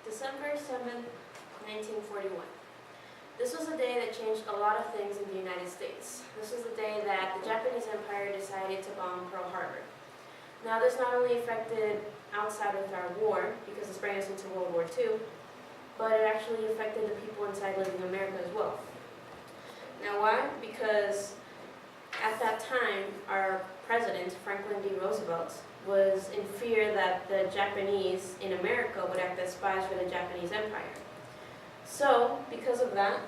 December 7th, 1941. This was a day that changed a lot of things in the United States. This was the day that the Japanese Empire decided to bomb Pearl Harbor. Now this not only affected outside of our war, because this brought us into World War II, but it actually affected the people inside living in America as well. Now why? Because at that time, our president, Franklin D. Roosevelt, was in fear that the Japanese in America would act as spies for the Japanese Empire. So, because of that,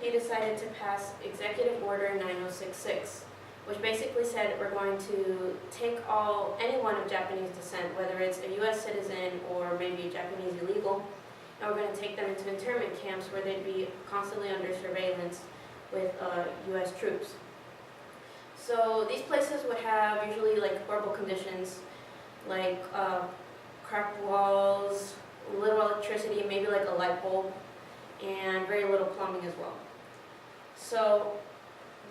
he decided to pass Executive Order 9066, which basically said we're going to take anyone of Japanese descent, whether it's a U.S. citizen or maybe a Japanese illegal, and we're going to take them into internment camps where they'd be constantly under surveillance with U.S. troops. So these places would have usually like horrible conditions, like cracked walls, little electricity, maybe like a light bulb, and very little plumbing as well. So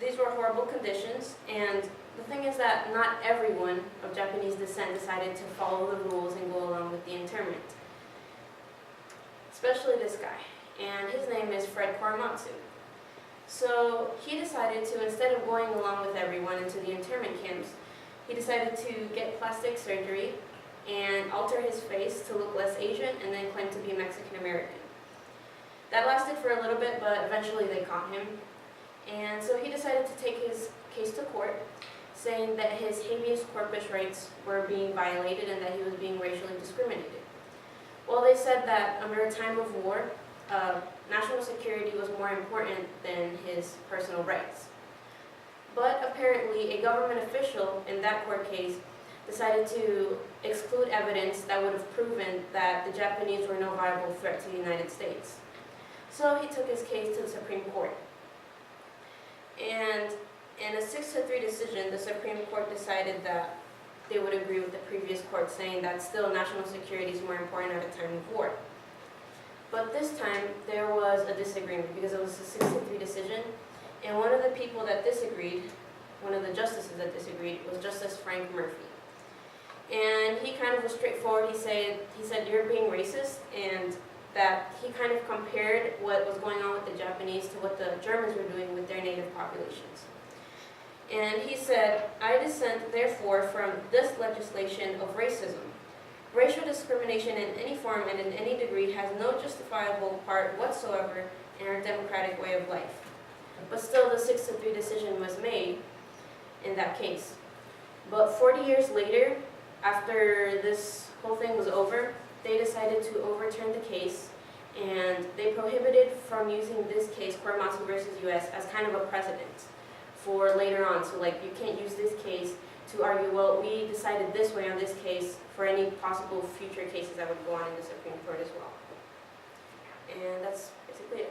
these were horrible conditions, and the thing is that not everyone of Japanese descent decided to follow the rules and go along with the internment. Especially this guy, and his name is Fred Korematsu. So he decided to, instead of going along with everyone into the internment camps, he decided to get plastic surgery and alter his face to look less Asian and then claim to be Mexican American. That lasted for a little bit, but eventually they caught him. And so he decided to take his case to court, saying that his habeas corpus rights were being violated and that he was being racially discriminated. Well, they said that under a time of war, national security was more important than his personal rights. But apparently, a government official in that court case decided to exclude evidence that would have proven that the Japanese were no viable threat to the United States. So he took his case to the Supreme Court. And in a 6-3 decision, the Supreme Court decided that they would agree with the previous court, saying that still national security is more important at a time of war. But this time, there was a disagreement because it was a 6-3 decision, and one of the people that disagreed, one of the justices that disagreed, was Justice Frank Murphy. And he kind of was straightforward. He said you're being racist, and that he kind of compared what was going on with the Japanese to what the Germans were doing with their native populations. And he said, I dissent, therefore, from this legislation of racism. Racial discrimination in any form and in any degree has no justifiable part whatsoever in our democratic way of life. But still, the 6-3 decision was made in that case. But 40 years later, after this whole thing was over, they decided to overturn the case, and they prohibited from using this case, Korematsu versus U.S., as kind of a precedent for later on. So like, you can't use this case to argue, well, we decided this way on this case for any possible future cases that would go on in the Supreme Court as well. And that's basically it.